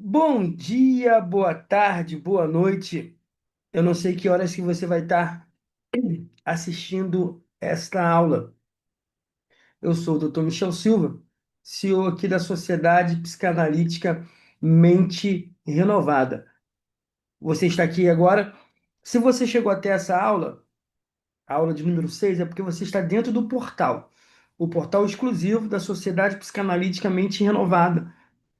Bom dia, boa tarde, boa noite. Eu não sei que horas que você vai estar assistindo esta aula. Eu sou o Dr. Michel Silva, CEO aqui da Sociedade Psicanalítica Mente Renovada. Você está aqui agora. Se você chegou até essa aula, a aula de número 6, é porque você está dentro do portal. O portal exclusivo da Sociedade Psicanalítica Mente Renovada,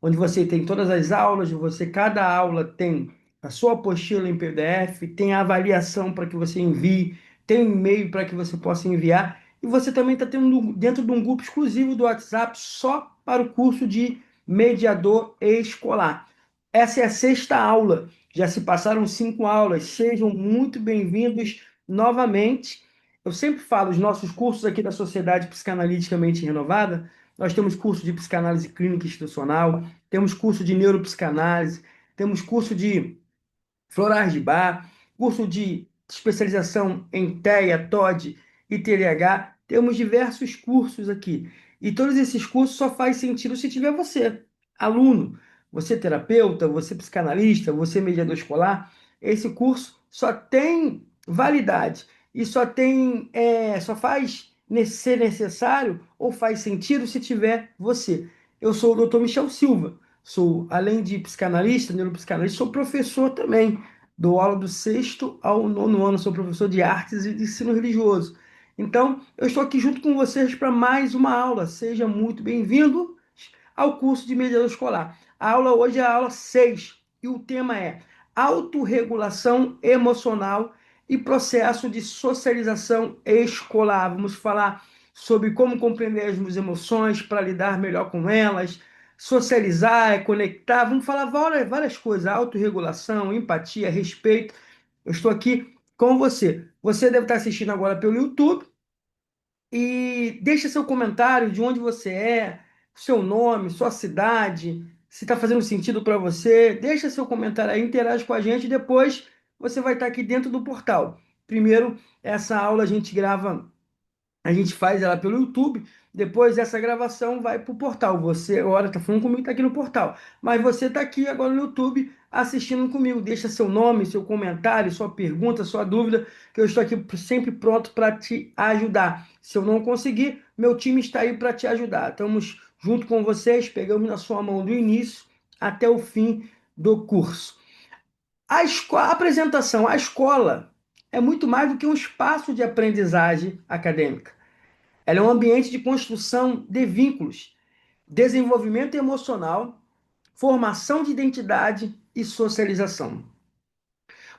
onde você tem todas as aulas, cada aula tem a sua apostila em PDF, tem a avaliação para que você envie, tem um e-mail para que você possa enviar, e você também está tendo dentro de um grupo exclusivo do WhatsApp só para o curso de mediador escolar. Essa é a sexta aula, já se passaram 5 aulas, sejam muito bem-vindos novamente. Eu sempre falo, os nossos cursos aqui da Sociedade Psicanaliticamente Renovada, nós temos curso de psicanálise clínica institucional, temos curso de neuropsicanálise, temos curso de florais de bar, curso de especialização em TEA, TOD e TDAH. Temos diversos cursos aqui. E todos esses cursos só faz sentido se tiver você, aluno, você terapeuta, você psicanalista, você mediador escolar. Esse curso só tem validade e só faz ser necessário ou faz sentido se tiver você. Eu sou o Dr. Michel Silva. Sou, além de psicanalista, neuropsicanalista, sou professor também. Dou aula do sexto ao nono ano, sou professor de artes e de ensino religioso. Então, eu estou aqui junto com vocês para mais uma aula. Seja muito bem-vindo ao curso de mediador escolar. A aula hoje é a aula 6 e o tema é autorregulação emocional e processo de socialização escolar. Vamos falar sobre como compreender as emoções para lidar melhor com elas, socializar, conectar. Vamos falar várias coisas: autorregulação, empatia, respeito. Eu estou aqui com você. Você deve estar assistindo agora pelo YouTube e deixa seu comentário de onde você é, seu nome, sua cidade, se está fazendo sentido para você. Deixa seu comentário aí, interage com a gente. Depois você vai estar aqui dentro do portal. Primeiro, essa aula a gente faz ela pelo YouTube, depois essa gravação vai para o portal. Você agora está falando comigo, está aqui no portal, mas você está aqui agora no YouTube assistindo comigo. Deixa seu nome, seu comentário, sua pergunta, sua dúvida, que eu estou aqui sempre pronto para te ajudar. Se eu não conseguir, meu time está aí para te ajudar. Estamos junto com vocês, pegamos na sua mão do início até o fim do curso. A apresentação, a escola é muito mais do que um espaço de aprendizagem acadêmica. Ela é um ambiente de construção de vínculos, desenvolvimento emocional, formação de identidade e socialização.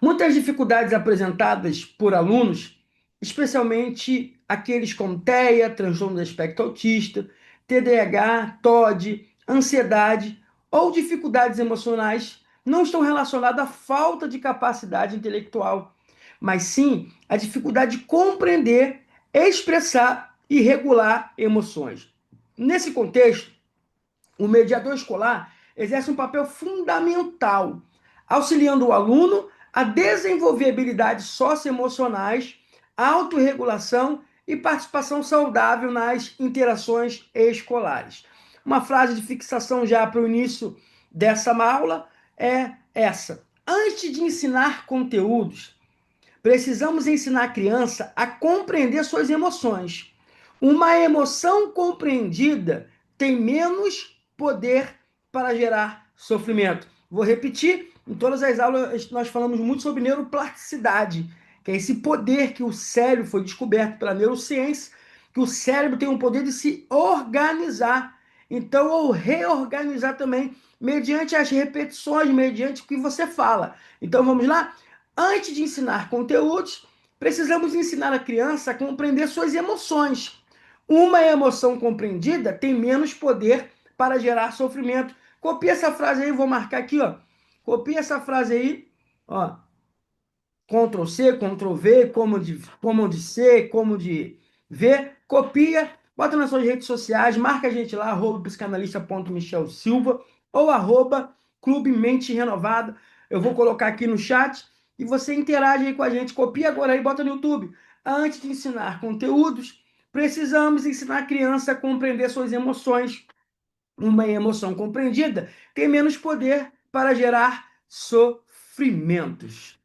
Muitas dificuldades apresentadas por alunos, especialmente aqueles com TEA, transtorno do espectro autista, TDAH, TOD, ansiedade ou dificuldades emocionais, não estão relacionadas à falta de capacidade intelectual, mas sim à dificuldade de compreender, expressar e regular emoções. Nesse contexto, o mediador escolar exerce um papel fundamental, auxiliando o aluno a desenvolver habilidades socioemocionais, autorregulação e participação saudável nas interações escolares. Uma frase de fixação já para o início dessa aula é essa: antes de ensinar conteúdos, precisamos ensinar a criança a compreender suas emoções. Uma emoção compreendida tem menos poder para gerar sofrimento. Vou repetir, em todas as aulas nós falamos muito sobre neuroplasticidade, que é esse poder que o cérebro foi descoberto pela neurociência, que o cérebro tem o poder de se organizar. Então, ou reorganizar também, mediante as repetições, mediante o que você fala. Então, vamos lá? Antes de ensinar conteúdos, precisamos ensinar a criança a compreender suas emoções. Uma emoção compreendida tem menos poder para gerar sofrimento. Copia essa frase aí, vou marcar aqui, ó. Copia essa frase aí, ó. Ctrl C, Ctrl V, como de C, como de V. Copia, bota nas suas redes sociais, marca a gente lá, @psicanalista.michelsilva ou @clube Mente Renovada. Eu vou colocar aqui no chat e você interage aí com a gente. Copia agora aí, bota no YouTube. Antes de ensinar conteúdos, precisamos ensinar a criança a compreender suas emoções. Uma emoção compreendida tem menos poder para gerar sofrimentos.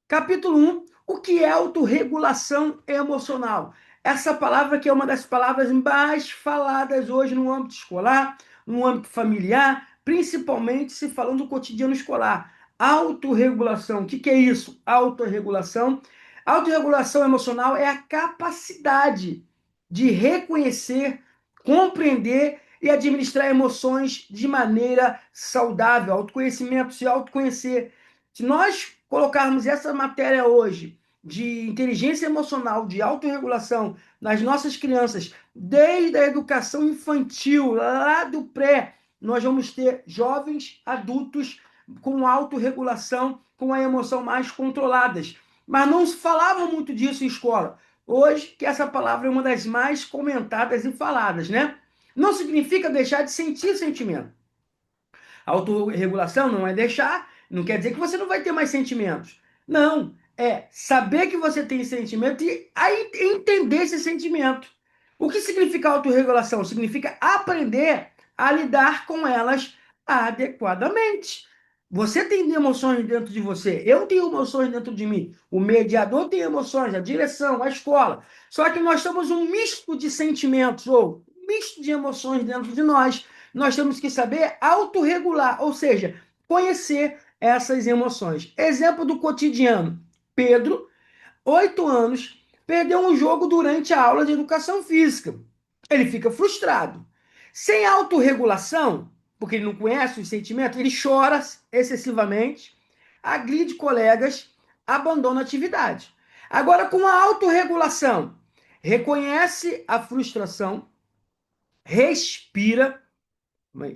Capítulo 1. O que é autorregulação emocional? Essa palavra que é uma das palavras mais faladas hoje no âmbito escolar, no âmbito familiar, principalmente se falando do cotidiano escolar. Autorregulação. O que é isso? Autorregulação. Autorregulação emocional é a capacidade de reconhecer, compreender e administrar emoções de maneira saudável. Autoconhecimento, se autoconhecer. Se nós colocarmos essa matéria hoje de inteligência emocional, de autorregulação nas nossas crianças, desde a educação infantil, lá do pré, nós vamos ter jovens adultos com autorregulação, com a emoção mais controladas. Mas não se falava muito disso em escola. Hoje, que essa palavra é uma das mais comentadas e faladas, né? Não significa deixar de sentir sentimento. Autorregulação não é deixar, não quer dizer que você não vai ter mais sentimentos. Não, é saber que você tem sentimento e aí entender esse sentimento. O que significa autorregulação? Significa aprender a lidar com elas adequadamente. Você tem emoções dentro de você, eu tenho emoções dentro de mim, o mediador tem emoções, a direção, a escola. Só que nós somos um misto de sentimentos ou um misto de emoções dentro de nós. Nós temos que saber autorregular, ou seja, conhecer essas emoções. Exemplo do cotidiano. Pedro, 8 anos, perdeu um jogo durante a aula de educação física. Ele fica frustrado. Sem autorregulação, porque ele não conhece os sentimentos, ele chora excessivamente, agride colegas, abandona a atividade. Agora, com a autorregulação, reconhece a frustração, respira,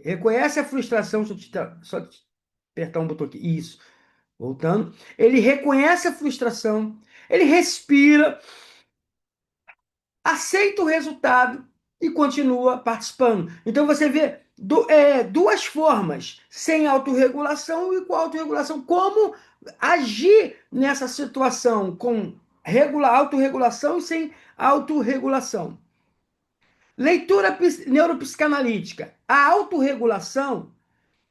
reconhece a frustração, só apertar um botão aqui, isso, voltando, ele reconhece a frustração, ele respira, aceita o resultado e continua participando. Então você vê duas formas, sem autorregulação e com autorregulação, como agir nessa situação com autorregulação e sem autorregulação. Leitura neuropsicanalítica. A autorregulação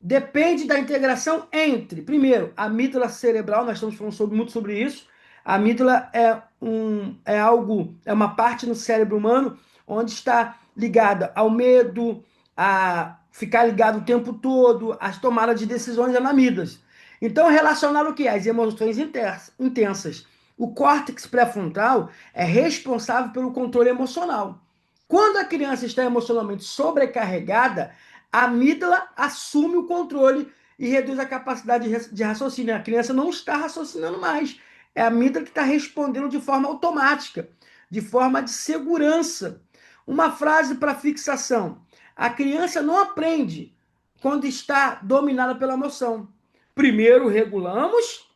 depende da integração entre, primeiro, a amígdala cerebral, nós estamos falando muito sobre isso. A amígdala é uma parte no cérebro humano onde está ligada ao medo, a ficar ligado o tempo todo, as tomadas de decisões é na amígdala. Então, relacionar o que? As emoções intensas. O córtex pré-frontal é responsável pelo controle emocional. Quando a criança está emocionalmente sobrecarregada, a amígdala assume o controle e reduz a capacidade de raciocínio. A criança não está raciocinando mais. É a amígdala que está respondendo de forma automática, de forma de segurança. Uma frase para fixação. A criança não aprende quando está dominada pela emoção. Primeiro regulamos,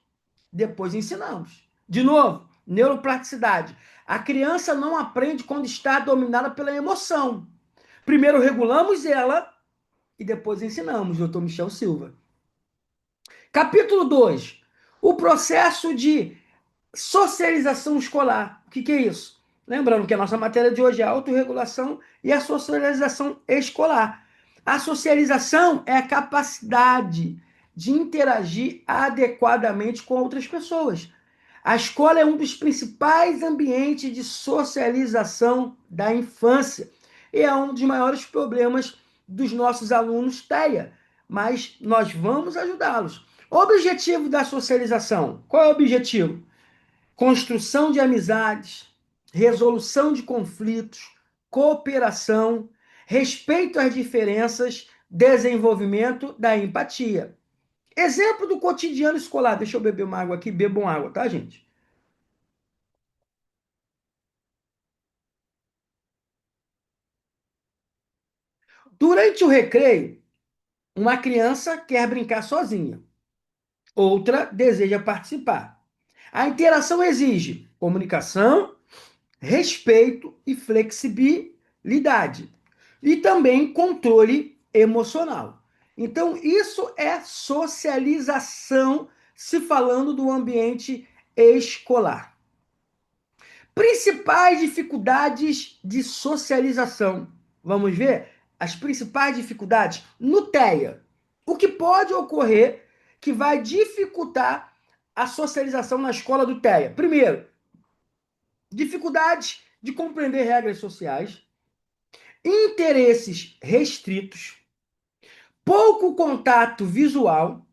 depois ensinamos. De novo, neuroplasticidade. A criança não aprende quando está dominada pela emoção. Primeiro regulamos ela e depois ensinamos, doutor Michel Silva. Capítulo 2. O processo de socialização escolar. O que é isso? Lembrando que a nossa matéria de hoje é a autorregulação e a socialização escolar. A socialização é a capacidade de interagir adequadamente com outras pessoas. A escola é um dos principais ambientes de socialização da infância e é um dos maiores problemas dos nossos alunos TEA, mas nós vamos ajudá-los. O objetivo da socialização, qual é o objetivo? Construção de amizades, resolução de conflitos, cooperação, respeito às diferenças, desenvolvimento da empatia. Exemplo do cotidiano escolar. Deixa eu beber uma água aqui, bebam água, tá, gente? Durante o recreio, uma criança quer brincar sozinha, outra deseja participar. A interação exige comunicação, respeito e flexibilidade. E também controle emocional. Então, isso é socialização, se falando do ambiente escolar. Principais dificuldades de socialização. Vamos ver as principais dificuldades no TEA. O que pode ocorrer que vai dificultar a socialização na escola do TEA? Primeiro, dificuldade de compreender regras sociais, interesses restritos, pouco contato visual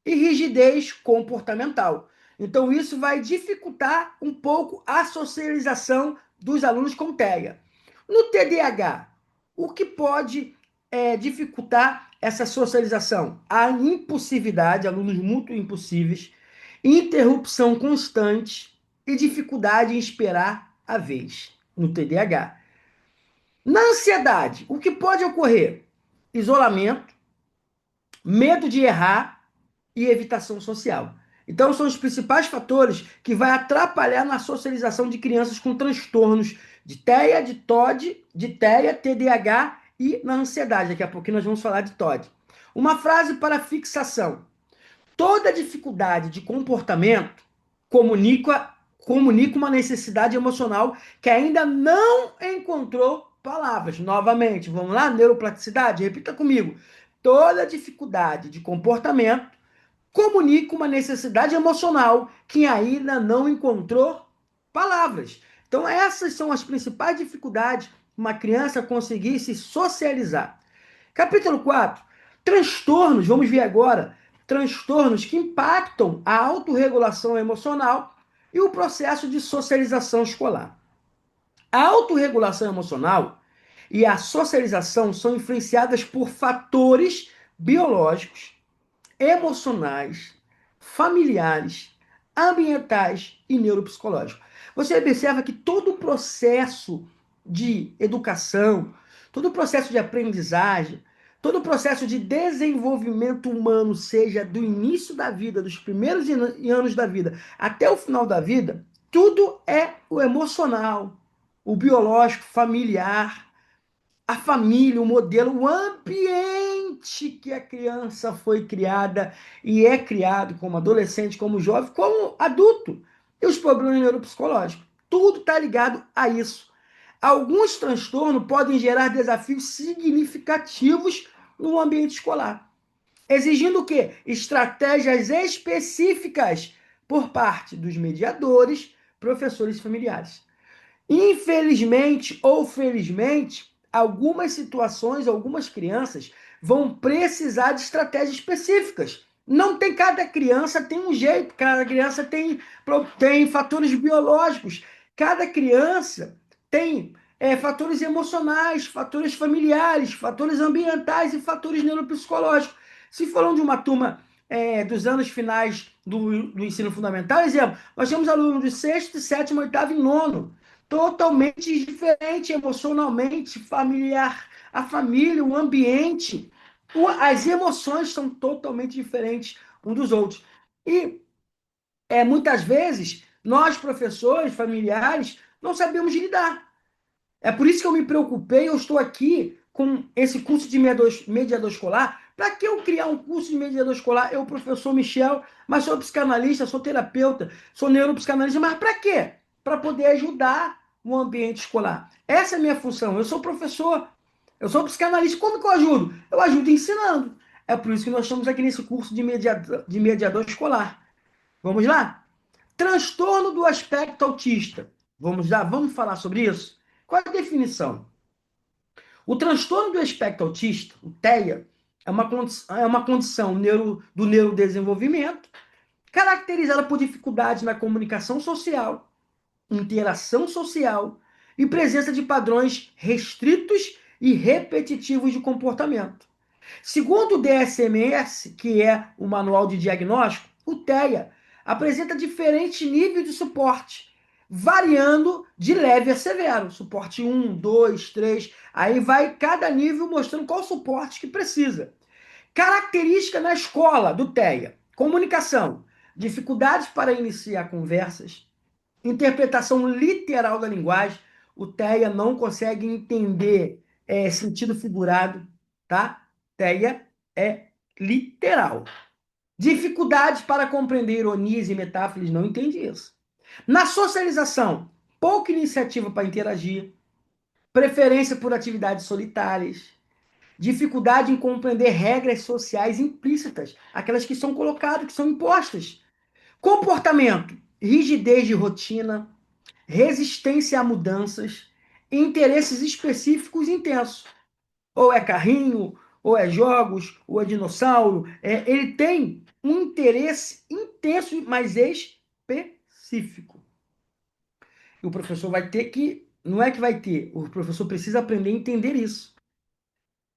e rigidez comportamental. Então, isso vai dificultar um pouco a socialização dos alunos com TEA. No TDAH, o que pode dificultar essa socialização? A impulsividade, alunos muito impossíveis, interrupção constante e dificuldade em esperar a vez no TDAH. Na ansiedade, o que pode ocorrer? Isolamento, medo de errar e evitação social. Então, são os principais fatores que vai atrapalhar na socialização de crianças com transtornos de TEA, de TOD, de TEA, TDAH e na ansiedade. Daqui a pouquinho nós vamos falar de TOD. Uma frase para fixação. Toda dificuldade de comportamento comunica uma necessidade emocional que ainda não encontrou palavras. Novamente, vamos lá? Neuroplasticidade, repita comigo. Toda dificuldade de comportamento comunica uma necessidade emocional que ainda não encontrou palavras. Então, essas são as principais dificuldades de uma criança conseguir se socializar. Capítulo 4. Transtornos, vamos ver agora. Transtornos que impactam a autorregulação emocional e o processo de socialização escolar. A autorregulação emocional e a socialização são influenciadas por fatores biológicos, emocionais, familiares, ambientais e neuropsicológicos. Você observa que todo o processo de educação, todo o processo de aprendizagem, todo o processo de desenvolvimento humano, seja do início da vida, dos primeiros anos da vida até o final da vida, tudo é o emocional, o biológico, familiar, a família, o modelo, o ambiente que a criança foi criada e é criado como adolescente, como jovem, como adulto. E os problemas neuropsicológicos. Tudo está ligado a isso. Alguns transtornos podem gerar desafios significativos no ambiente escolar, exigindo o quê? Estratégias específicas por parte dos mediadores, professores e familiares. Infelizmente ou felizmente, algumas situações, algumas crianças vão precisar de estratégias específicas. Não tem, cada criança tem um jeito, cada criança tem fatores biológicos, cada criança tem fatores emocionais, fatores familiares, fatores ambientais e fatores neuropsicológicos. Se falando de uma turma dos anos finais do ensino fundamental, exemplo, nós temos alunos de sexto, sétimo, oitavo e nono totalmente diferente emocionalmente, familiar, a família, o ambiente, as emoções são totalmente diferentes um dos outros. E muitas vezes nós, professores, familiares, não sabemos lidar. É por isso que eu me preocupei, eu estou aqui com esse curso de mediador escolar. Para que eu criar um curso de mediador escolar? Eu, professor Michel, mas sou psicanalista, sou terapeuta, sou neuropsicanalista, mas para quê? Para poder ajudar o ambiente escolar. Essa é a minha função. Eu sou professor, eu sou psicanalista. Como que eu ajudo? Eu ajudo ensinando. É por isso que nós estamos aqui nesse curso de mediador escolar. Vamos lá? Transtorno do aspecto autista. Vamos lá, vamos falar sobre isso? Qual é a definição? O transtorno do espectro autista, o TEA, é uma condição do neurodesenvolvimento caracterizada por dificuldades na comunicação social, interação social e presença de padrões restritos e repetitivos de comportamento. Segundo o DSM-S, que é o Manual de Diagnóstico, o TEA apresenta diferentes níveis de suporte, variando de leve a severo. Suporte 1, 2, 3, aí vai cada nível mostrando qual suporte que precisa. Característica na escola do TEA: comunicação, dificuldades para iniciar conversas, interpretação literal da linguagem. O TEA não consegue entender sentido figurado, tá? TEA é literal. Dificuldades para compreender ironias e metáforas, não entende isso. Na socialização, pouca iniciativa para interagir, preferência por atividades solitárias, Dificuldade em compreender regras sociais implícitas, aquelas que são colocadas, que são impostas. Comportamento, rigidez de rotina, resistência a mudanças, interesses específicos intensos. Ou é carrinho, ou é jogos, ou é dinossauro. Ele tem um interesse intenso, mas específico. E o professor vai ter que, não é que vai ter, o professor precisa aprender a entender isso,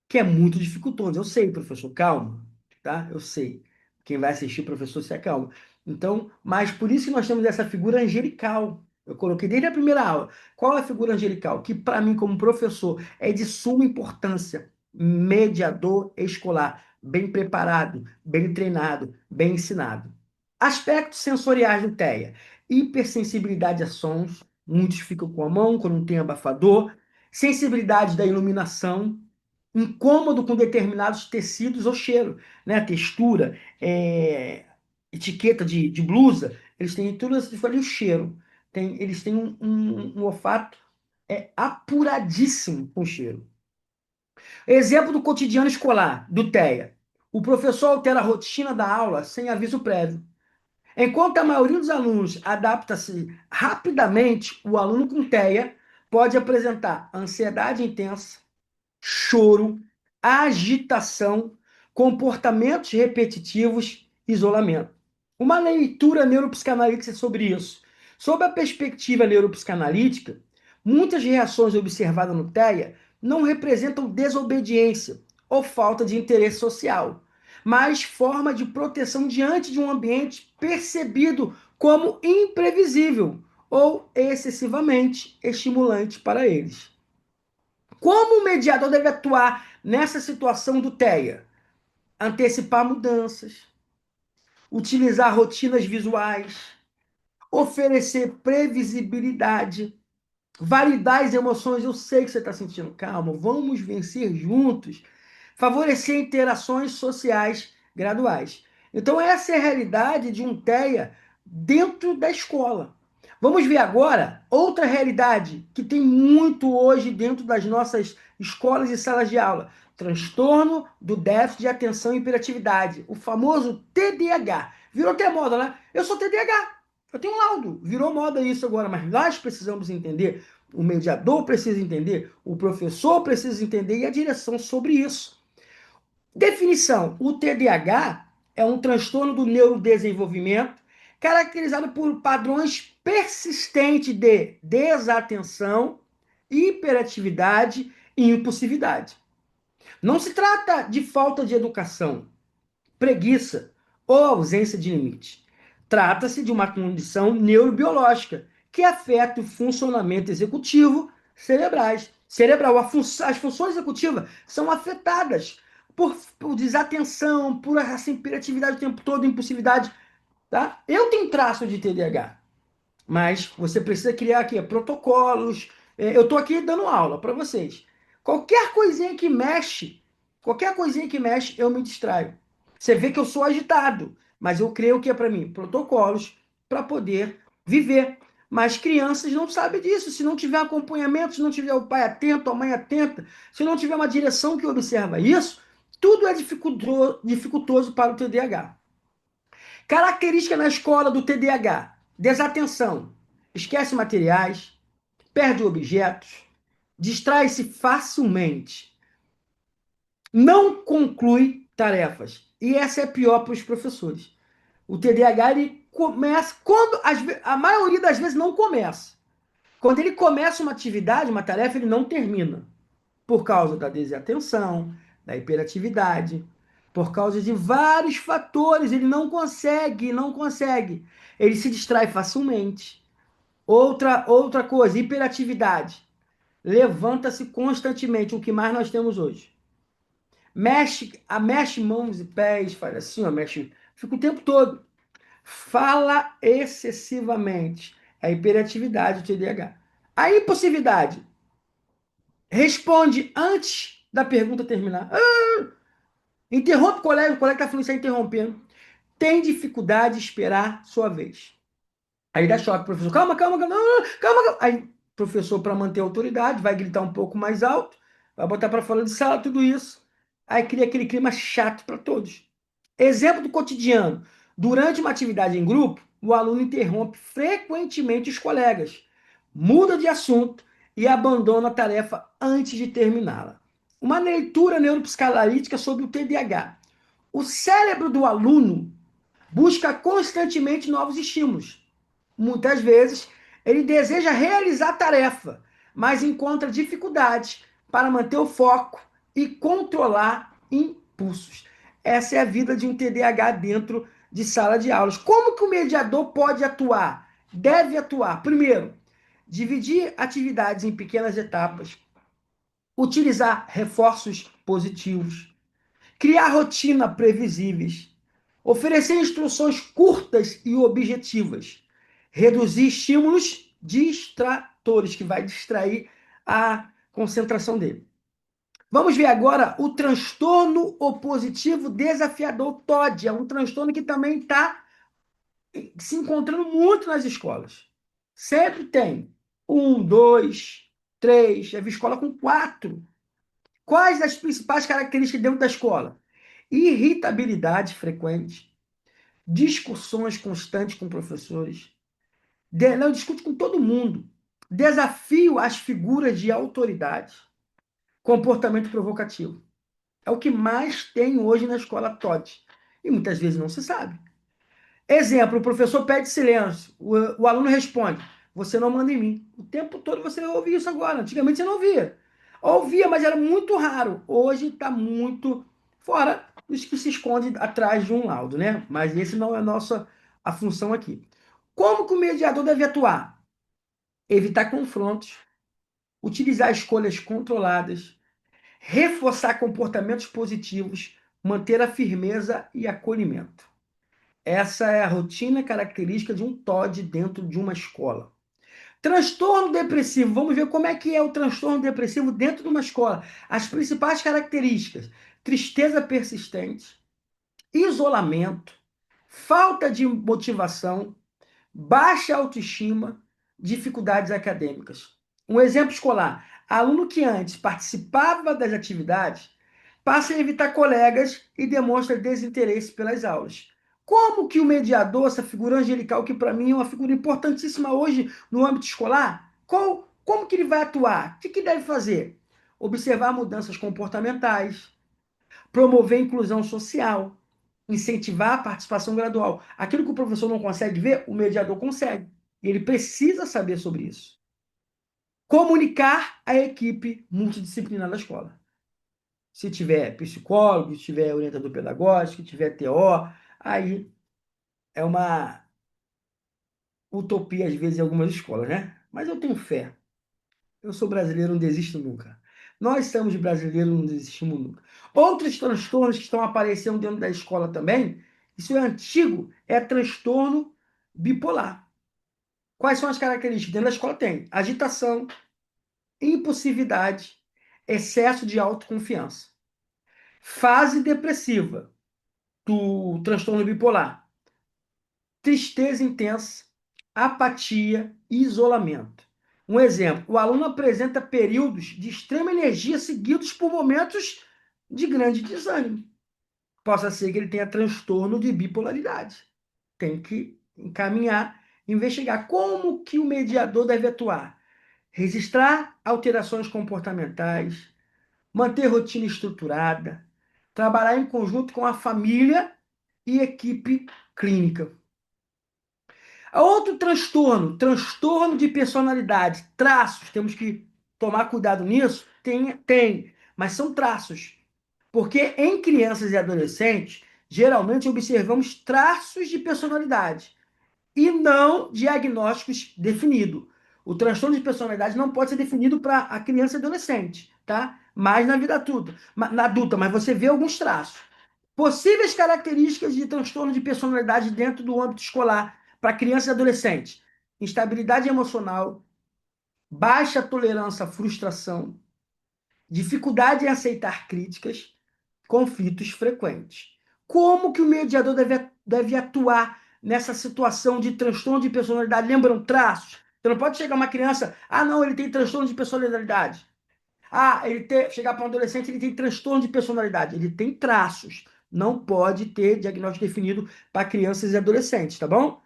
que é muito dificultoso. Eu sei, professor, calma, tá? Eu sei. Quem vai assistir, professor, se acalma. Então, mas por isso que nós temos essa figura angelical. Eu coloquei desde a primeira aula. Qual é a figura angelical? Que, para mim, como professor, é de suma importância. Mediador escolar, bem preparado, bem treinado, bem ensinado. Aspectos sensoriais do TEA. Hipersensibilidade a sons, muitos ficam com a mão quando não tem abafador. Sensibilidade da iluminação, incômodo com determinados tecidos ou cheiro, né? Textura, etiqueta de blusa, eles têm tudo isso, e o cheiro. Eles têm um olfato apuradíssimo com cheiro. Exemplo do cotidiano escolar, do TEA. O professor altera a rotina da aula sem aviso prévio. Enquanto a maioria dos alunos adapta-se rapidamente, o aluno com TEA pode apresentar ansiedade intensa, choro, agitação, comportamentos repetitivos, isolamento. Uma leitura neuropsicanalítica sobre isso. Sob a perspectiva neuropsicanalítica, muitas reações observadas no TEA não representam desobediência ou falta de interesse social, mas forma de proteção diante de um ambiente percebido como imprevisível ou excessivamente estimulante para eles. Como o mediador deve atuar nessa situação do TEA? Antecipar mudanças, utilizar rotinas visuais, oferecer previsibilidade, validar as emoções. Eu sei que você está sentindo, calma, vamos vencer juntos. Favorecer interações sociais graduais. Então, essa é a realidade de um TEA dentro da escola. Vamos ver agora outra realidade que tem muito hoje dentro das nossas escolas e salas de aula: transtorno do déficit de atenção e hiperatividade, o famoso TDAH. Virou até moda, né? Eu sou TDAH, eu tenho um laudo, virou moda isso agora, mas nós precisamos entender, o mediador precisa entender, o professor precisa entender e a direção sobre isso. Definição: o TDAH é um transtorno do neurodesenvolvimento caracterizado por padrões persistentes de desatenção, hiperatividade e impulsividade. Não se trata de falta de educação, preguiça ou ausência de limite. Trata-se de uma condição neurobiológica que afeta o funcionamento executivo cerebral. As funções executivas são afetadas por desatenção, por essa hiperatividade o tempo todo, impulsividade. Tá? Eu tenho traço de TDAH, mas você precisa criar aqui protocolos. Eu estou aqui dando aula para vocês. Qualquer coisinha que mexe, eu me distraio. Você vê que eu sou agitado, mas eu creio que é para mim protocolos para poder viver. Mas crianças não sabem disso. Se não tiver acompanhamento, se não tiver o pai atento, a mãe atenta, se não tiver uma direção que observa isso, tudo é dificultoso para o TDAH. Característica na escola do TDAH: desatenção, esquece materiais, perde objetos, distrai-se facilmente, não conclui tarefas. E essa é pior para os professores. O TDAH ele começa quando a maioria das vezes não começa. Quando ele começa uma atividade, uma tarefa, ele não termina. Por causa da desatenção, da hiperatividade, por causa de vários fatores, ele não consegue. Ele se distrai facilmente. Outra coisa, hiperatividade. Levanta-se constantemente, o que mais nós temos hoje. Mexe mãos e pés, faz assim, ó, mexe, fica o tempo todo. Fala excessivamente. É a hiperatividade, o TDAH. A impulsividade. Responde antes da pergunta terminar. Interrompe o colega está falando isso, está interrompendo. Tem dificuldade de esperar sua vez. Aí dá choque, professor. Calma, calma, calma, calma, calma. Aí, professor, para manter a autoridade, vai gritar um pouco mais alto, vai botar para fora de sala, tudo isso. Aí cria aquele clima chato para todos. Exemplo do cotidiano. Durante uma atividade em grupo, o aluno interrompe frequentemente os colegas, muda de assunto e abandona a tarefa antes de terminá-la. Uma leitura neuropsicanalítica sobre o TDAH. O cérebro do aluno busca constantemente novos estímulos. Muitas vezes, ele deseja realizar a tarefa, mas encontra dificuldades para manter o foco e controlar impulsos. Essa é a vida de um TDAH dentro de sala de aulas. Como que o mediador pode atuar? Deve atuar. Primeiro, dividir atividades em pequenas etapas, utilizar reforços positivos, criar rotina previsíveis, oferecer instruções curtas e objetivas, reduzir estímulos distratores, que vai distrair a concentração dele. Vamos ver agora o transtorno opositivo desafiador TOD. É um transtorno que também está se encontrando muito nas escolas. Sempre tem um, dois, três, já vi escola com quatro. Quais as principais características dentro da escola? Irritabilidade frequente, discussões constantes com professores, não discute com todo mundo, desafio às figuras de autoridade, comportamento provocativo. É o que mais tem hoje na escola TOD. E muitas vezes não se sabe. Exemplo, o professor pede silêncio, o aluno responde, você não manda em mim. O tempo todo você ouve isso agora. Antigamente você não ouvia. Ouvia, mas era muito raro. Hoje está muito fora dos que se esconde atrás de um laudo, né? Mas esse não é a função aqui. Como que o mediador deve atuar? Evitar confrontos, utilizar escolhas controladas, reforçar comportamentos positivos, manter a firmeza e acolhimento. Essa é a rotina característica de um TOD dentro de uma escola. Transtorno depressivo. Vamos ver como é que é o transtorno depressivo dentro de uma escola. As principais características: tristeza persistente, isolamento, falta de motivação, baixa autoestima, dificuldades acadêmicas. Um exemplo escolar: aluno que antes participava das atividades passa a evitar colegas e demonstra desinteresse pelas aulas. Como que o mediador, essa figura angelical, que para mim é uma figura importantíssima hoje no âmbito escolar, como que ele vai atuar? O que deve fazer? Observar mudanças comportamentais, promover a inclusão social, incentivar a participação gradual. Aquilo que o professor não consegue ver, o mediador consegue. E ele precisa saber sobre isso. Comunicar a equipe multidisciplinar da escola. Se tiver psicólogo, se tiver orientador pedagógico, se tiver TO, aí é uma utopia às vezes em algumas escolas, né? Mas eu tenho fé. Eu sou brasileiro, não desisto nunca. Nós somos brasileiros, não desistimos nunca. Outros transtornos que estão aparecendo dentro da escola também, isso é antigo, é transtorno bipolar. Quais são as características? Dentro da escola tem agitação, impulsividade, excesso de autoconfiança. Fase depressiva do transtorno bipolar: tristeza intensa, apatia e isolamento. Um exemplo: o aluno apresenta períodos de extrema energia seguidos por momentos de grande desânimo. Possa ser que ele tenha transtorno de bipolaridade. Tem que encaminhar, investigar como que o mediador deve atuar. Registrar alterações comportamentais, manter rotina estruturada, trabalhar em conjunto com a família e equipe clínica. Outro transtorno, transtorno de personalidade, traços, temos que tomar cuidado nisso? Tem, mas são traços. Porque em crianças e adolescentes, geralmente observamos traços de personalidade e não diagnósticos definidos. O transtorno de personalidade não pode ser definido para a criança e adolescente, tá? Mas na vida adulta, na adulta, mas você vê alguns traços. Possíveis características de transtorno de personalidade dentro do âmbito escolar para crianças e adolescentes: instabilidade emocional, baixa tolerância à frustração, dificuldade em aceitar críticas, conflitos frequentes. Como que o mediador deve atuar nessa situação de transtorno de personalidade? Lembram traços? Você não pode chegar uma criança, ah, não, ele tem transtorno de personalidade. Chegar para um adolescente, ele tem transtorno de personalidade, ele tem traços. Não pode ter diagnóstico definido para crianças e adolescentes, tá bom?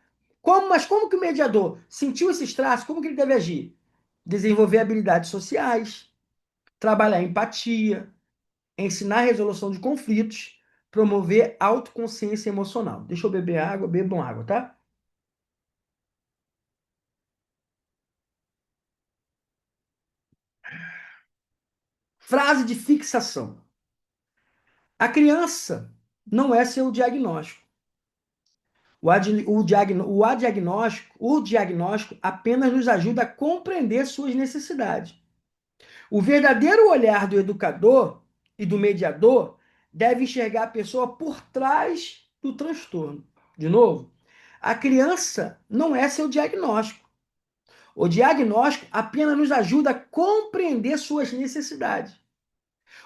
Mas como que o mediador sentiu esses traços? Como que ele deve agir? Desenvolver habilidades sociais, trabalhar a empatia, ensinar a resolução de conflitos, promover autoconsciência emocional. Deixa eu beber água, bebam água, tá? Frase de fixação. A criança não é seu diagnóstico. O diagnóstico apenas nos ajuda a compreender suas necessidades. O verdadeiro olhar do educador e do mediador deve enxergar a pessoa por trás do transtorno. De novo, a criança não é seu diagnóstico. O diagnóstico apenas nos ajuda a compreender suas necessidades.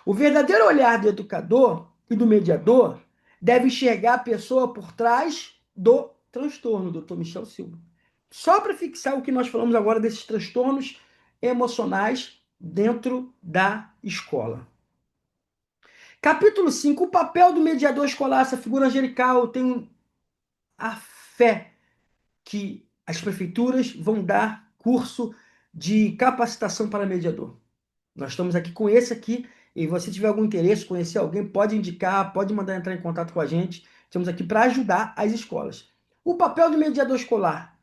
O verdadeiro olhar do educador e do mediador deve enxergar a pessoa por trás do transtorno, doutor Michel Silva. Só para fixar o que nós falamos agora desses transtornos emocionais dentro da escola. Capítulo 5: o papel do mediador escolar, essa figura angelical. Eu tenho a fé que as prefeituras vão dar curso de capacitação para mediador. Nós estamos aqui com esse aqui, e você tiver algum interesse, conhecer alguém, pode indicar, pode mandar entrar em contato com a gente. Estamos aqui para ajudar as escolas. O papel do mediador escolar.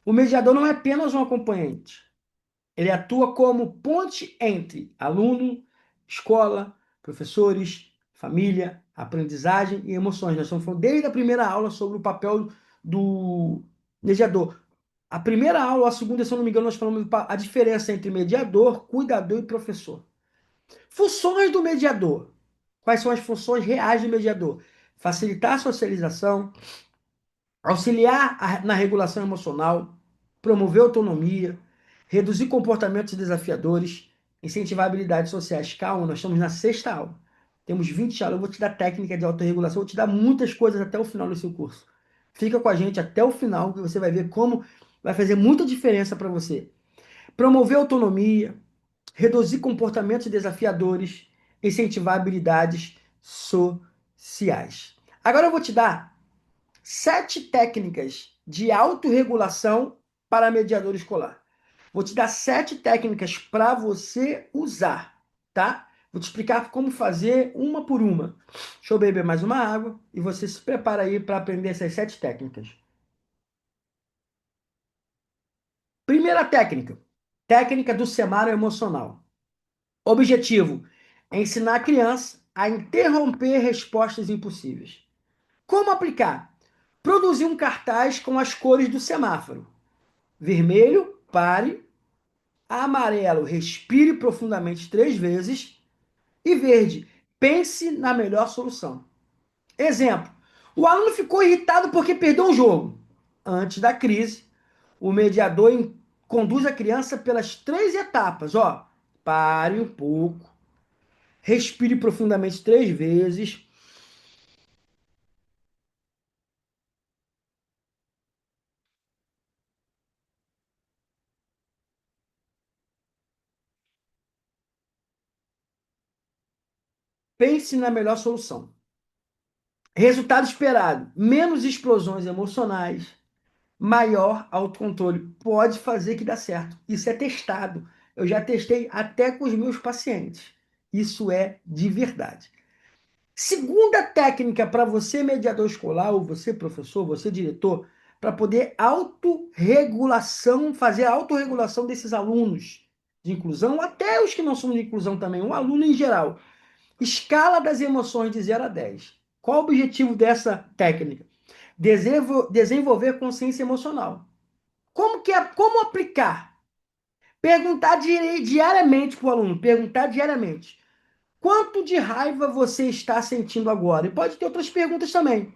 O mediador não é apenas um acompanhante. Ele atua como ponte entre aluno, escola, professores, família, aprendizagem e emoções. Nós estamos falando desde a primeira aula sobre o papel do mediador. A primeira aula, a segunda, se eu não me engano, nós falamos a diferença entre mediador, cuidador e professor. Funções do mediador. Quais são as funções reais do mediador? Facilitar a socialização, auxiliar na regulação emocional, promover autonomia, reduzir comportamentos desafiadores, incentivar habilidades sociais. Calma, nós estamos na sexta aula. Temos 20 aulas. Eu vou te dar técnica de autorregulação, vou te dar muitas coisas até o final do seu curso. Fica com a gente até o final, que você vai ver como vai fazer muita diferença para você. Promover autonomia, reduzir comportamentos desafiadores, incentivar habilidades sociais. Agora eu vou te dar 7 técnicas de autorregulação para mediador escolar. Vou te dar 7 técnicas para você usar, tá? Vou te explicar como fazer uma por uma. Deixa eu beber mais uma água e você se prepara aí para aprender essas 7 técnicas. Primeira técnica, técnica do semário emocional. Objetivo: ensinar a criança a interromper respostas impossíveis. Como aplicar? Produzir um cartaz com as cores do semáforo. Vermelho, pare. Amarelo, respire profundamente 3 vezes. E verde, pense na melhor solução. Exemplo: o aluno ficou irritado porque perdeu um jogo. Antes da crise, o mediador conduz a criança pelas 3 etapas. Ó, pare um pouco, respire profundamente 3 vezes. Pense na melhor solução. Resultado esperado: menos explosões emocionais, maior autocontrole. Pode fazer que dá certo. Isso é testado. Eu já testei até com os meus pacientes. Isso é de verdade. Segunda técnica para você, mediador escolar, ou você, professor, você, diretor, para poder autorregulação, fazer a autorregulação desses alunos de inclusão, até os que não são de inclusão também, um aluno em geral. Escala das emoções de 0 a 10. Qual o objetivo dessa técnica? Desenvolver consciência emocional. Como aplicar? Perguntar diariamente para o aluno, perguntar diariamente. Quanto de raiva você está sentindo agora? E pode ter outras perguntas também.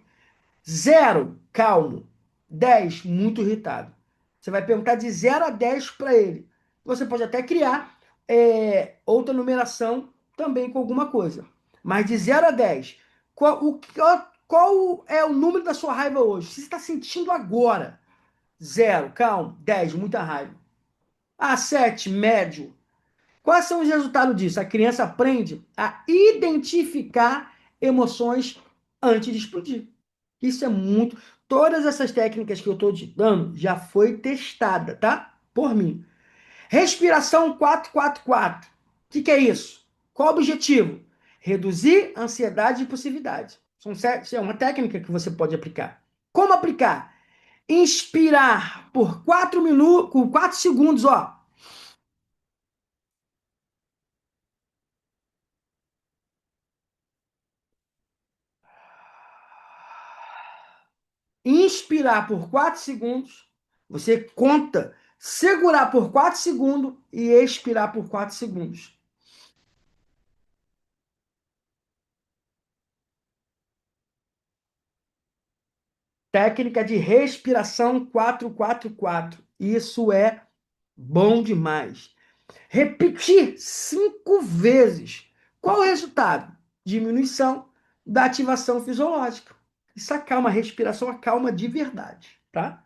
0, calmo. 10, muito irritado. Você vai perguntar de 0 a 10 para ele. Você pode até criar outra numeração também com alguma coisa. Mas de 0 a 10, qual é o número da sua raiva hoje? O que você está sentindo agora? 0, calmo. 10, muita raiva. A 7, médio. Quais são os resultados disso? A criança aprende a identificar emoções antes de explodir. Isso é muito. Todas essas técnicas que eu estou te dando já foi testada, tá? Por mim. Respiração 4-4-4. O que é isso? Qual o objetivo? Reduzir ansiedade e impulsividade. Isso é uma técnica que você pode aplicar. Como aplicar? Inspirar por 4 minutos, com 4 segundos, ó. Inspirar por 4 segundos, você conta, segurar por 4 segundos e expirar por 4 segundos. Técnica de respiração 4-4-4. Isso é bom demais. Repetir 5 vezes. Qual o resultado? Diminuição da ativação fisiológica. Isso acalma, a respiração acalma de verdade, tá?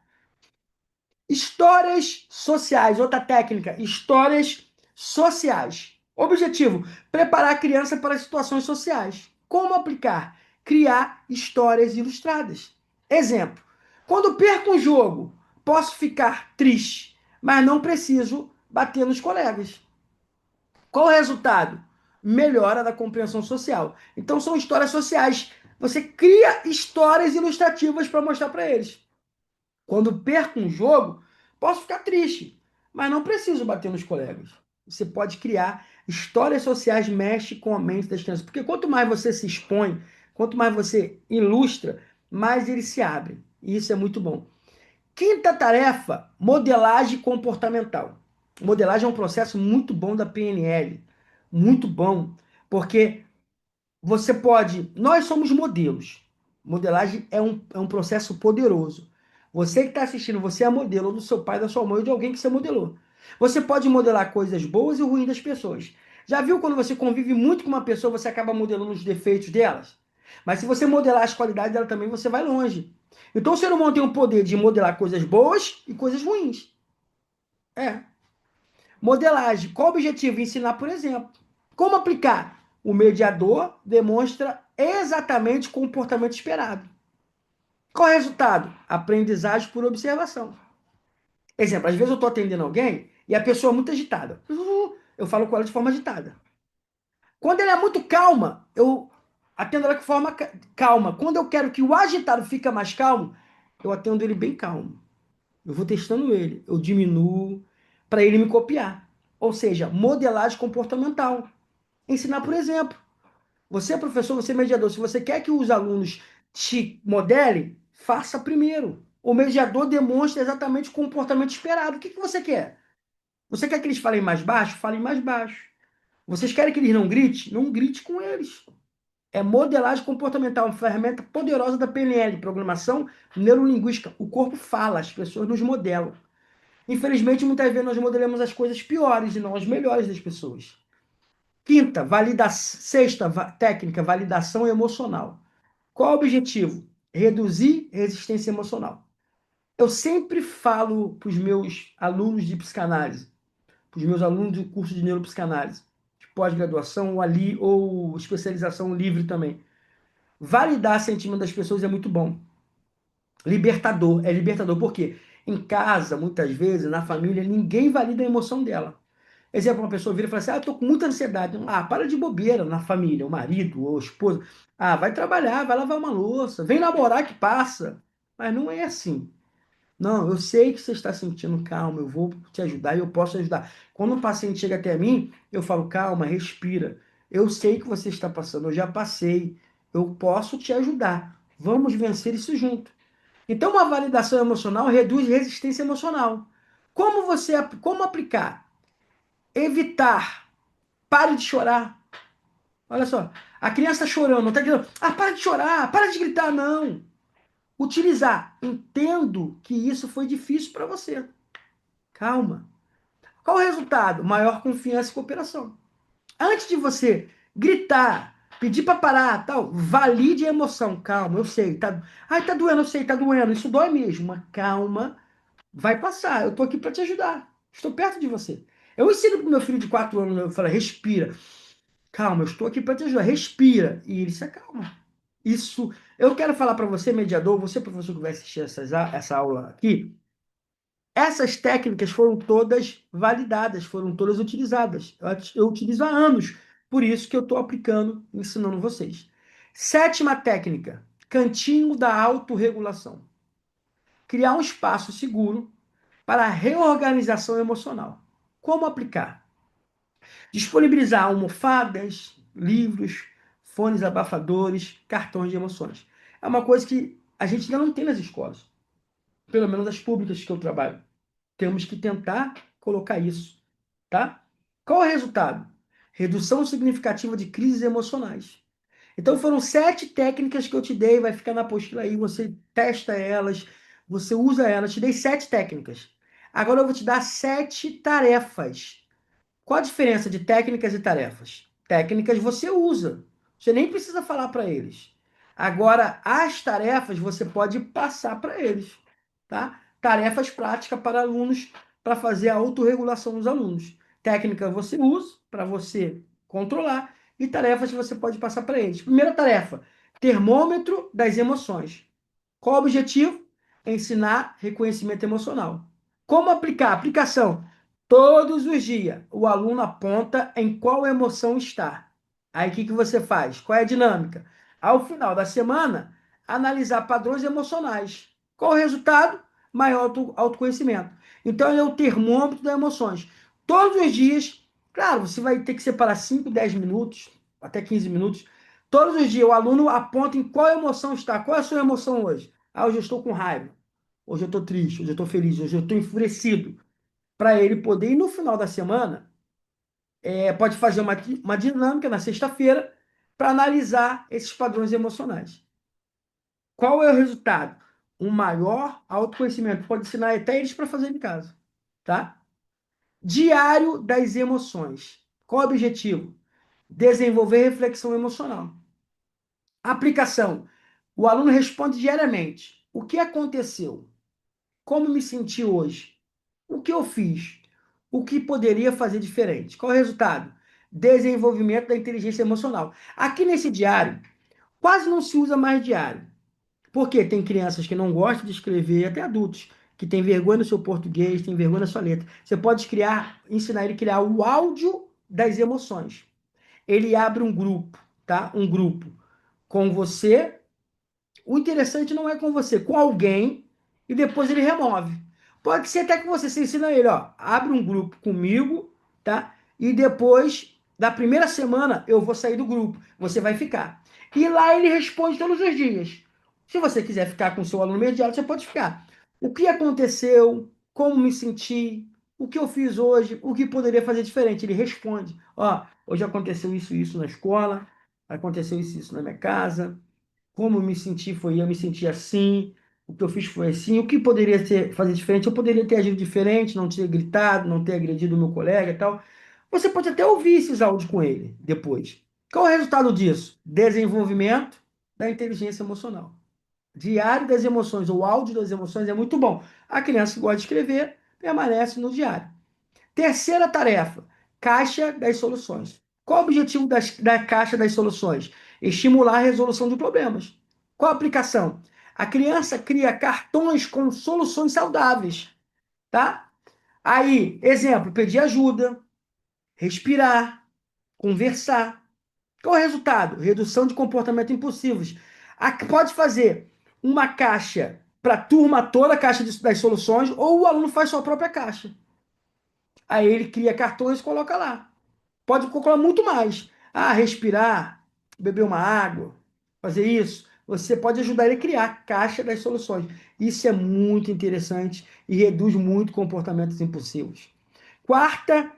Histórias sociais, outra técnica, histórias sociais. Objetivo: preparar a criança para situações sociais. Como aplicar? Criar histórias ilustradas. Exemplo: quando perco um jogo, posso ficar triste, mas não preciso bater nos colegas. Qual o resultado? Melhora da compreensão social. Então são histórias sociais. Você cria histórias ilustrativas para mostrar para eles. Quando perco um jogo, posso ficar triste, mas não preciso bater nos colegas. Você pode criar histórias sociais, mexe com a mente das crianças. Porque quanto mais você se expõe, quanto mais você ilustra, mais eles se abrem. E isso é muito bom. Quinta tarefa, modelagem comportamental. Modelagem é um processo muito bom da PNL. Muito bom. Porque você pode. Nós somos modelos. Modelagem é um processo poderoso. Você que está assistindo, você é modelo do seu pai, da sua mãe ou de alguém que você modelou. Você pode modelar coisas boas e ruins das pessoas. Já viu quando você convive muito com uma pessoa, você acaba modelando os defeitos delas? Mas se você modelar as qualidades dela também, você vai longe. Então o ser humano tem o poder de modelar coisas boas e coisas ruins. É. Modelagem. Qual o objetivo? Ensinar por exemplo. Como aplicar? O mediador demonstra exatamente o comportamento esperado. Qual é o resultado? Aprendizagem por observação. Exemplo, às vezes eu estou atendendo alguém e a pessoa é muito agitada. Eu falo com ela de forma agitada. Quando ela é muito calma, eu atendo ela de forma calma. Quando eu quero que o agitado fique mais calmo, eu atendo ele bem calmo. Eu vou testando ele, eu diminuo para ele me copiar. Ou seja, modelagem comportamental. Ensinar por exemplo. Você é professor, você é mediador. Se você quer que os alunos te modelem, faça primeiro. O mediador demonstra exatamente o comportamento esperado. O que você quer? Você quer que eles falem mais baixo? Falem mais baixo. Vocês querem que eles não grite? Não grite com eles. É modelagem comportamental, uma ferramenta poderosa da PNL, programação neurolinguística. O corpo fala, as pessoas nos modelam. Infelizmente, muitas vezes nós modelamos as coisas piores e não as melhores das pessoas. Quinta, sexta técnica, validação emocional. Qual o objetivo? Reduzir resistência emocional. Eu sempre falo para os meus alunos de psicanálise, para os meus alunos do curso de neuropsicanálise, de pós-graduação ou ali, ou especialização livre também. Validar sentimento das pessoas é muito bom. Libertador, é libertador. Por quê? Em casa, muitas vezes, na família, ninguém valida a emoção dela. Exemplo, uma pessoa vira e fala assim: ah, eu tô com muita ansiedade. Ah, para de bobeira na família, o marido ou a esposa. Ah, vai trabalhar, vai lavar uma louça, vem namorar que passa. Mas não é assim. Não, eu sei que você está sentindo calma, eu vou te ajudar e eu posso ajudar. Quando um paciente chega até mim, eu falo: calma, respira. Eu sei que você está passando, eu já passei. Eu posso te ajudar. Vamos vencer isso junto. Então, uma validação emocional reduz resistência emocional. Como aplicar? Evitar. Pare de chorar. Olha só, a criança está chorando, não está gritando. Ah, para de chorar, para de gritar, não. Utilizar. Entendo que isso foi difícil para você. Calma. Qual o resultado? Maior confiança e cooperação. Antes de você gritar, pedir para parar, tal, valide a emoção. Calma, eu sei. Tá, ai, tá doendo, eu sei, tá doendo. Isso dói mesmo. Mas calma, vai passar. Eu tô aqui para te ajudar. Estou perto de você. Eu ensino pro meu filho de 4 anos, eu falo, respira. Calma, eu estou aqui para te ajudar. Respira. E ele se acalma. Isso, eu quero falar para você, mediador, você, professor, que vai assistir essa aula aqui, essas técnicas foram todas validadas, foram todas utilizadas. Eu utilizo há anos, por isso que eu estou aplicando, ensinando vocês. Sétima técnica, cantinho da autorregulação. Criar um espaço seguro para a reorganização emocional. Como aplicar? Disponibilizar almofadas, livros, fones abafadores, cartões de emoções. É uma coisa que a gente ainda não tem nas escolas, pelo menos as públicas que eu trabalho. Temos que tentar colocar isso, tá? Qual é o resultado? Redução significativa de crises emocionais. Então foram 7 técnicas que eu te dei, vai ficar na apostila aí, você testa elas, você usa elas. Te dei 7 técnicas. Agora eu vou te dar 7 tarefas. Qual a diferença de técnicas e tarefas? Técnicas você usa, você nem precisa falar para eles. Agora, as tarefas você pode passar para eles, tá? Tarefas práticas para alunos, para fazer a autorregulação dos alunos. Técnica você usa para você controlar e tarefas você pode passar para eles. Primeira tarefa: termômetro das emoções. Qual o objetivo? Ensinar reconhecimento emocional. Como aplicar? Aplicação. Todos os dias, o aluno aponta em qual emoção está. Aí, o que que você faz? Qual é a dinâmica? Ao final da semana, analisar padrões emocionais. Qual o resultado? Maior autoconhecimento. Então, ele é o termômetro das emoções. Todos os dias, claro, você vai ter que separar 5, 10 minutos, até 15 minutos. Todos os dias, o aluno aponta em qual emoção está. Qual é a sua emoção hoje? Ah, hoje eu estou com raiva. Hoje eu estou triste. Hoje eu estou feliz. Hoje eu estou enfurecido. Para ele poder ir no final da semana, pode fazer uma dinâmica na sexta-feira para analisar esses padrões emocionais. Qual é o resultado? Um maior autoconhecimento. Pode ensinar até eles para fazer em casa. Tá? Diário das emoções. Qual é o objetivo? Desenvolver reflexão emocional. Aplicação. O aluno responde diariamente. O que aconteceu? Como me senti hoje? O que eu fiz? O que poderia fazer diferente? Qual é o resultado? Desenvolvimento da inteligência emocional. Aqui nesse diário, quase não se usa mais diário. Porque tem crianças que não gostam de escrever, até adultos, que têm vergonha no seu português, têm vergonha na sua letra. Você pode ensinar ele a criar o áudio das emoções. Ele abre um grupo, tá? Um grupo com você. O interessante não é com você, com alguém, e depois ele remove. Pode ser até que você ensina ele, ó, abre um grupo comigo, tá? E depois, da primeira semana, eu vou sair do grupo. Você vai ficar. E lá ele responde todos os dias. Se você quiser ficar com o seu aluno imediato, você pode ficar. O que aconteceu? Como me senti? O que eu fiz hoje? O que poderia fazer diferente? Ele responde. Ó, hoje aconteceu isso e isso na escola, aconteceu isso e isso na minha casa, como eu me senti foi, eu me senti assim, o que eu fiz foi assim, o que poderia fazer diferente? Eu poderia ter agido diferente, não ter gritado, não ter agredido o meu colega e tal. Você pode até ouvir esses áudios com ele depois. Qual é o resultado disso? Desenvolvimento da inteligência emocional. Diário das emoções, ou áudio das emoções é muito bom. A criança que gosta de escrever permanece no diário. Terceira tarefa, caixa das soluções. Qual o objetivo da caixa das soluções? Estimular a resolução de problemas. Qual a aplicação? A criança cria cartões com soluções saudáveis, tá? Aí, exemplo, pedir ajuda, respirar, conversar. Qual é o resultado? Redução de comportamentos impulsivos. Pode fazer uma caixa para a turma toda, a caixa das soluções, ou o aluno faz sua própria caixa. Aí ele cria cartões e coloca lá. Pode colocar muito mais. Ah, respirar, beber uma água, fazer isso. Você pode ajudar ele a criar a caixa das soluções. Isso é muito interessante e reduz muito comportamentos impulsivos. Quarta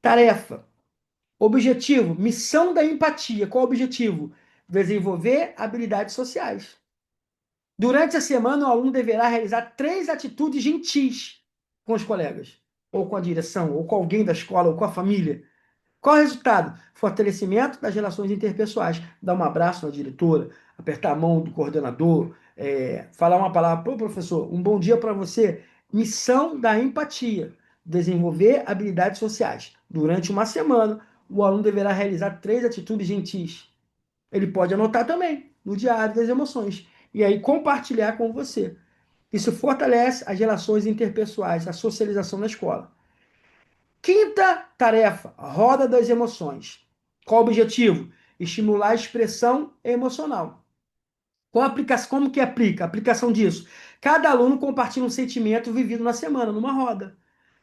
tarefa. Objetivo, missão da empatia. Qual o objetivo? Desenvolver habilidades sociais. Durante a semana, o aluno deverá realizar 3 atitudes gentis com os colegas, ou com a direção, ou com alguém da escola, ou com a família. Qual é o resultado? Fortalecimento das relações interpessoais. Dar um abraço na diretora, apertar a mão do coordenador, falar uma palavra para o professor, um bom dia para você. Missão da empatia. desenvolver habilidades sociais. Durante uma semana, o aluno deverá realizar 3 atitudes gentis. Ele pode anotar também no diário das emoções e aí compartilhar com você. Isso fortalece as relações interpessoais, a socialização na escola. Quinta tarefa, roda das emoções. Qual o objetivo? Estimular a expressão emocional. Como que aplica? A aplicação disso. Cada aluno compartilha um sentimento vivido na semana, numa roda.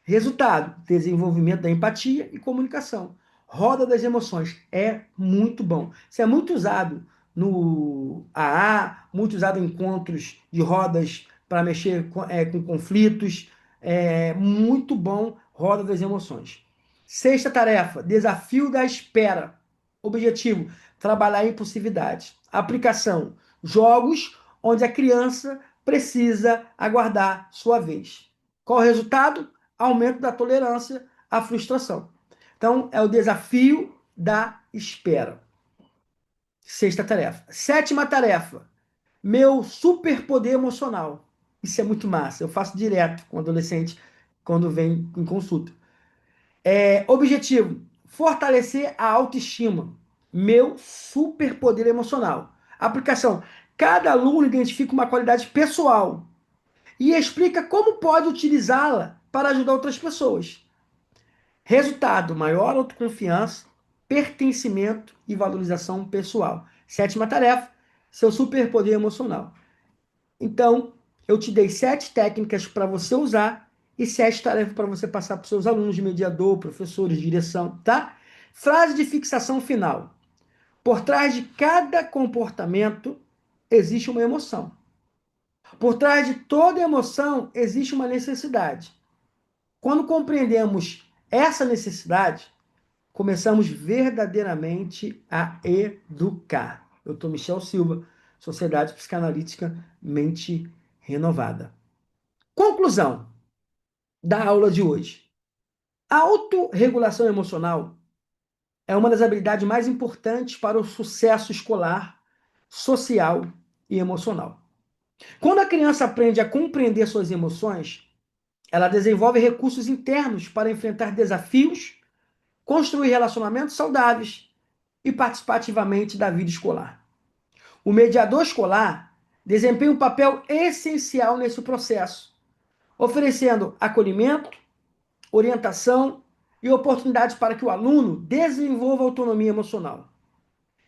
Resultado: desenvolvimento da empatia e comunicação. Roda das emoções é muito bom. Isso é muito usado no AA, muito usado em encontros de rodas para mexer com conflitos. É muito bom, roda das emoções. Sexta tarefa: desafio da espera. Objetivo: trabalhar a impulsividade. Aplicação: jogos onde a criança precisa aguardar sua vez. Qual o resultado? Aumento da tolerância à frustração. Então, é o desafio da espera. Sexta tarefa. Sétima tarefa. Meu superpoder emocional. Isso é muito massa. Eu faço direto com adolescente quando vem em consulta. Objetivo: fortalecer a autoestima. Meu superpoder emocional. Aplicação: cada aluno identifica uma qualidade pessoal e explica como pode utilizá-la para ajudar outras pessoas. Resultado: maior autoconfiança, pertencimento e valorização pessoal. Sétima tarefa: seu superpoder emocional. Então, eu te dei 7 técnicas para você usar e 7 tarefas para você passar para os seus alunos, de mediador, professores, direção, tá? Frase de fixação final. Por trás de cada comportamento existe uma emoção. Por trás de toda emoção existe uma necessidade. Quando compreendemos essa necessidade, começamos verdadeiramente a educar. Eu sou Michel Silva, Sociedade Psicanalítica Mente Renovada. Conclusão da aula de hoje. A autorregulação emocional é uma das habilidades mais importantes para o sucesso escolar, social e emocional. Quando a criança aprende a compreender suas emoções, ela desenvolve recursos internos para enfrentar desafios, construir relacionamentos saudáveis e participar ativamente da vida escolar. O mediador escolar desempenha um papel essencial nesse processo, oferecendo acolhimento, orientação e oportunidades para que o aluno desenvolva autonomia emocional.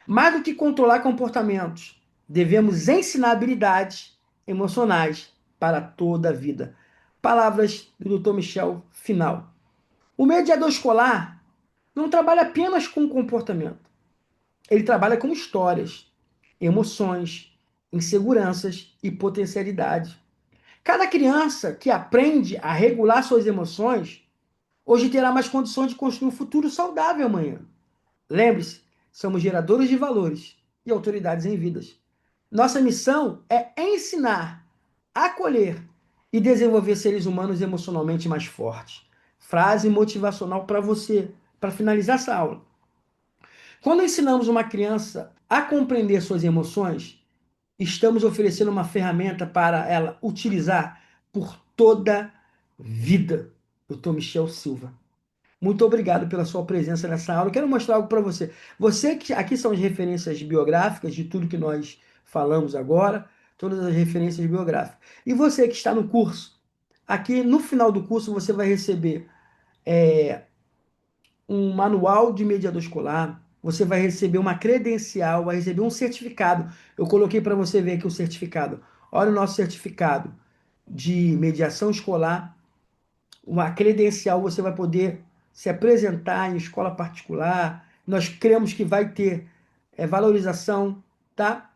Mais do que controlar comportamentos, devemos ensinar habilidades emocionais para toda a vida. Palavras do Dr. Michel, final. O mediador escolar não trabalha apenas com comportamento, ele trabalha com histórias, emoções, inseguranças e potencialidade. Cada criança que aprende a regular suas emoções hoje terá mais condições de construir um futuro saudável amanhã. Lembre-se, somos geradores de valores e autoridades em vidas. Nossa missão é ensinar, acolher e desenvolver seres humanos emocionalmente mais fortes. Frase motivacional para você, para finalizar essa aula. Quando ensinamos uma criança a compreender suas emoções, estamos oferecendo uma ferramenta para ela utilizar por toda a vida. Dr. Michel Silva. Muito obrigado pela sua presença nessa aula. Eu quero mostrar algo para você. Você que aqui são as referências biográficas de tudo que nós falamos agora, todas as referências biográficas. E você que está no curso, aqui no final do curso você vai receber um manual de mediador escolar, você vai receber uma credencial, vai receber um certificado. Eu coloquei para você ver aqui o certificado. Olha o nosso certificado de mediação escolar, uma credencial, você vai poder se apresentar em escola particular. Nós cremos que vai ter valorização, tá?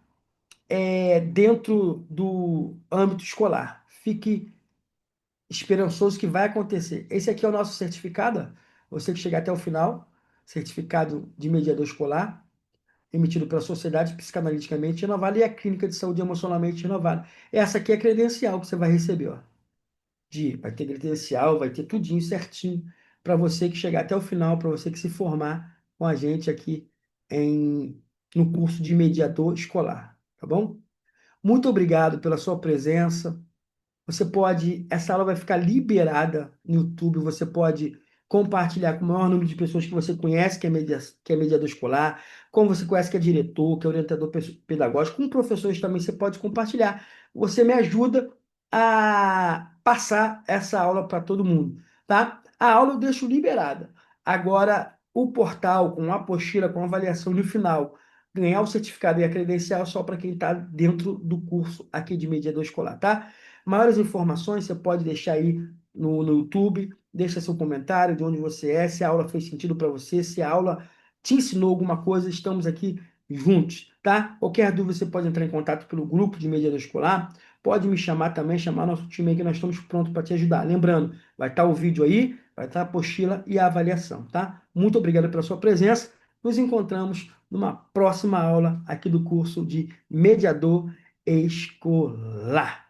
Dentro do âmbito escolar. Fique esperançoso que vai acontecer. Esse aqui é o nosso certificado, ó. Você que chegar até o final, certificado de mediador escolar, emitido pela Sociedade Psicanaliticamente Renovada e a Clínica de Saúde Emocionalmente Renovada. Essa aqui é a credencial que você vai receber, ó. Vai ter credencial, vai ter tudinho certinho para você que chegar até o final, para você que se formar com a gente aqui no curso de mediador escolar, tá bom? Muito obrigado pela sua presença. essa aula vai ficar liberada no YouTube, você pode compartilhar com o maior número de pessoas que você conhece, que é mediador escolar, como você conhece que é diretor, que é orientador pedagógico, com professores também você pode compartilhar. Você me ajuda a passar essa aula para todo mundo, tá? A aula eu deixo liberada. Agora, o portal com a apostila, com a avaliação no final, ganhar o certificado e a credencial é só para quem está dentro do curso aqui de mediador escolar, tá? Maiores informações você pode deixar aí no YouTube, deixa seu comentário de onde você é, se a aula fez sentido para você, se a aula te ensinou alguma coisa, estamos aqui juntos, tá? Qualquer dúvida você pode entrar em contato pelo grupo de mediador escolar, pode me chamar também, chamar nosso time aí que nós estamos prontos para te ajudar. Lembrando, vai estar o vídeo aí, vai estar a apostila e a avaliação, tá? Muito obrigado pela sua presença. Nos encontramos numa próxima aula aqui do curso de mediador escolar.